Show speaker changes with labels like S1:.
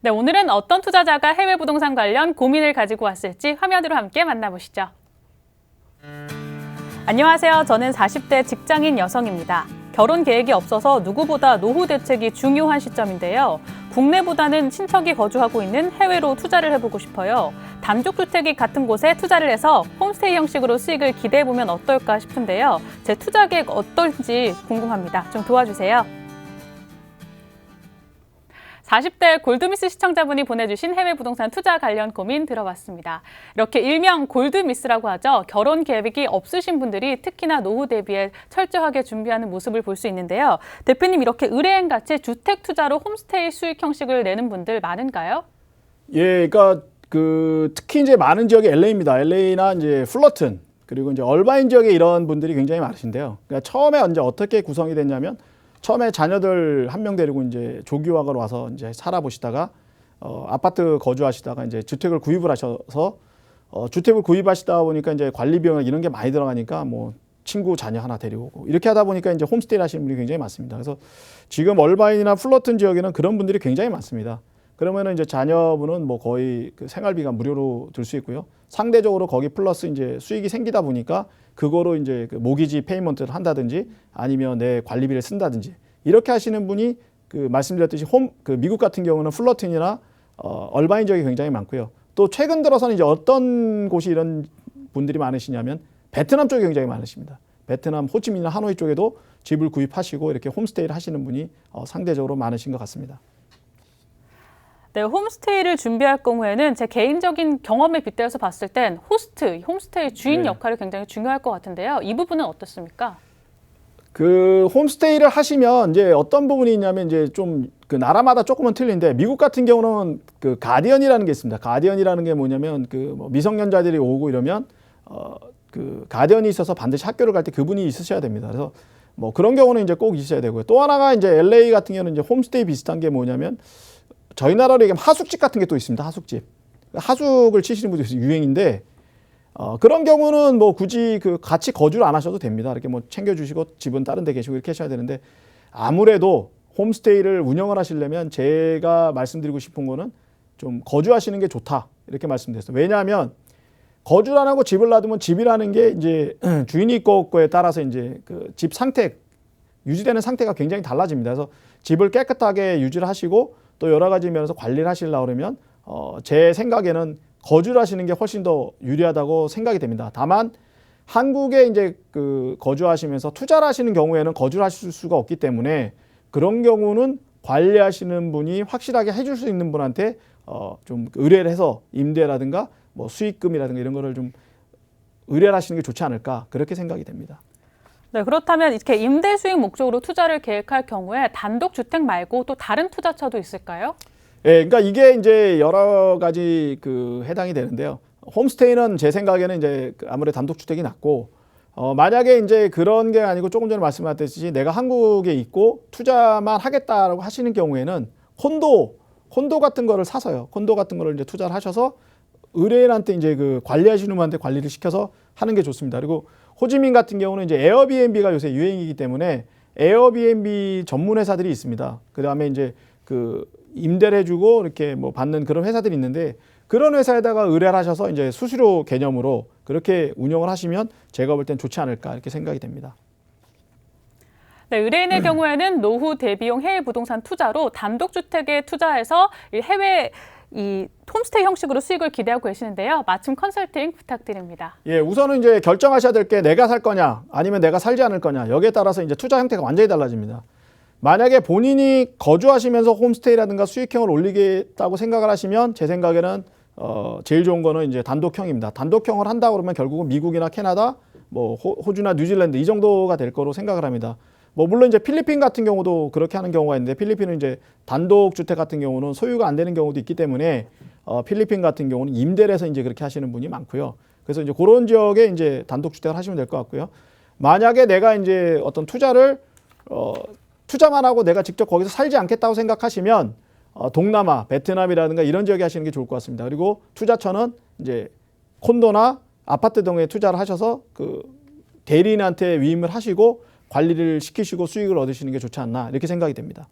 S1: 네, 오늘은 어떤 투자자가 해외 부동산 관련 고민을 가지고 왔을지 화면으로 함께 만나보시죠. 안녕하세요. 저는 40대 직장인 여성입니다. 결혼 계획이 없어서 누구보다 노후 대책이 중요한 시점인데요. 국내보다는 친척이 거주하고 있는 해외로 투자를 해보고 싶어요. 단독주택이 같은 곳에 투자를 해서 홈스테이 형식으로 수익을 기대해보면 어떨까 싶은데요. 제 투자 계획 어떨지 궁금합니다. 좀 도와주세요. 40대 골드미스 시청자분이 보내주신 해외 부동산 투자 관련 고민 들어봤습니다. 이렇게 일명 골드미스라고 하죠. 결혼 계획이 없으신 분들이 특히나 노후 대비에 철저하게 준비하는 모습을 볼 수 있는데요. 대표님, 이렇게 의뢰인같이 주택 투자로 홈스테이 수익 형식을 내는 분들 많은가요?
S2: 예, 그러니까 특히 이제 많은 지역이 LA입니다. LA나 이제 플러튼 그리고 이제 얼바인 지역에 이런 분들이 굉장히 많으신데요. 그러니까 처음에 이제 어떻게 구성이 됐냐면 처음에 자녀들 한 명 데리고 이제 조기유학을 와서 이제 살아보시다가 아파트 거주하시다가 이제 주택을 구입을 하셔서 주택을 구입하시다 보니까 이제 관리 비용 이런 게 많이 들어가니까 뭐 친구 자녀 하나 데리고 오고 이렇게 하다 보니까 이제 홈스테이를 하시는 분이 굉장히 많습니다. 그래서 지금 얼바인이나 플러튼 지역에는 그런 분들이 굉장히 많습니다. 그러면은 이제 자녀분은 뭐 거의 그 생활비가 무료로 들 수 있고요. 상대적으로 거기 플러스 이제 수익이 생기다 보니까 그거로 이제 그 모기지 페이먼트를 한다든지 아니면 내 관리비를 쓴다든지 이렇게 하시는 분이 말씀드렸듯이 미국 같은 경우는 플러튼이나 얼바인 지역이 굉장히 많고요. 또 최근 들어서는 이제 어떤 곳이 이런 분들이 많으시냐면 베트남 쪽이 굉장히 많으십니다. 베트남 호치민이나 하노이 쪽에도 집을 구입하시고 이렇게 홈스테이를 하시는 분이 상대적으로 많으신 것 같습니다.
S1: 네, 홈스테이를 준비할 경우에는 제 개인적인 경험에 빗대어서 봤을 땐 홈스테이 주인 역할이 굉장히 중요할 것 같은데요. 이 부분은 어떻습니까?
S2: 홈스테이를 하시면 이제 어떤 부분이 있냐면 이제 좀 나라마다 조금은 틀린데 미국 같은 경우는 가디언이라는 게 있습니다. 가디언이라는 게 뭐냐면 뭐 미성년자들이 오고 이러면 가디언이 있어서 반드시 학교를 갈 때 그분이 있으셔야 됩니다. 그래서 뭐 그런 경우는 이제 꼭 있어야 되고요. 또 하나가 이제 LA 같은 경우는 이제 홈스테이 비슷한 게 뭐냐면 저희 나라로 얘기하면 하숙집 같은 게 또 있습니다. 하숙집. 하숙을 치시는 분들이 유행인데 그런 경우는 뭐 굳이 같이 거주를 안 하셔도 됩니다. 이렇게 뭐 챙겨주시고 집은 다른 데 계시고 이렇게 하셔야 되는데 아무래도 홈스테이를 운영을 하시려면 제가 말씀드리고 싶은 거는 좀 거주하시는 게 좋다. 이렇게 말씀드렸어요. 왜냐하면 거주를 안 하고 집을 놔두면 집이라는 게 이제 주인이 있고 없고에 따라서 이제 집 상태, 유지되는 상태가 굉장히 달라집니다. 그래서 집을 깨끗하게 유지를 하시고 또 여러 가지 면에서 관리를 하시려고 그러면 제 생각에는 거주를 하시는 게 훨씬 더 유리하다고 생각이 됩니다. 다만 한국에 이제 거주하시면서 투자를 하시는 경우에는 거주를 하실 수가 없기 때문에 그런 경우는 관리하시는 분이 확실하게 해줄 수 있는 분한테 좀 의뢰를 해서 임대라든가 뭐 수익금이라든가 이런 거를 좀 의뢰를 하시는 게 좋지 않을까 그렇게 생각이 됩니다.
S1: 네, 그렇다면 이렇게 임대 수익 목적으로 투자를 계획할 경우에 단독 주택 말고 또 다른 투자처도 있을까요?
S2: 예, 그러니까 이게 이제 여러 가지 해당이 되는데요. 홈스테이는 제 생각에는 이제 아무래도 단독 주택이 낫고 만약에 이제 그런 게 아니고 조금 전에 말씀하셨듯이 내가 한국에 있고 투자만 하겠다라고 하시는 경우에는 콘도 같은 거를 사서요. 콘도 같은 거를 이제 투자를 하셔서 의뢰인한테 이제 관리하시는 분한테 관리를 시켜서 하는 게 좋습니다. 그리고 호지민 같은 경우는 이제 에어비앤비가 요새 유행이기 때문에 에어비앤비 전문 회사들이 있습니다. 그다음에 이제 임대를 해주고 이렇게 뭐 받는 그런 회사들이 있는데 그런 회사에다가 의뢰를 하셔서 이제 수수료 개념으로 그렇게 운영을 하시면 제가 볼 땐 좋지 않을까 이렇게 생각이 됩니다.
S1: 네, 의뢰인의 경우에는 노후 대비용 해외 부동산 투자로 단독주택에 투자해서 해외 홈스테이 형식으로 수익을 기대하고 계시는데요. 맞춤 컨설팅 부탁드립니다.
S2: 예, 우선은 이제 결정하셔야 될 게 내가 살 거냐 아니면 내가 살지 않을 거냐 여기에 따라서 이제 투자 형태가 완전히 달라집니다. 만약에 본인이 거주하시면서 홈스테이라든가 수익형을 올리겠다고 생각을 하시면 제 생각에는 제일 좋은 거는 이제 단독형입니다. 단독형을 한다 그러면 결국은 미국이나 캐나다, 뭐 호주나 뉴질랜드 이 정도가 될 거로 생각을 합니다. 뭐 물론 이제 필리핀 같은 경우도 그렇게 하는 경우가 있는데 필리핀은 이제 단독 주택 같은 경우는 소유가 안 되는 경우도 있기 때문에 필리핀 같은 경우는 임대를 해서 이제 그렇게 하시는 분이 많고요. 그래서 이제 그런 지역에 이제 단독 주택을 하시면 될 것 같고요. 만약에 내가 이제 어떤 투자만 하고 내가 직접 거기서 살지 않겠다고 생각하시면 동남아, 베트남이라든가 이런 지역에 하시는 게 좋을 것 같습니다. 그리고 투자처는 이제 콘도나 아파트 등에 투자를 하셔서 대리인한테 위임을 하시고 관리를 시키시고 수익을 얻으시는 게 좋지 않나 이렇게 생각이 됩니다.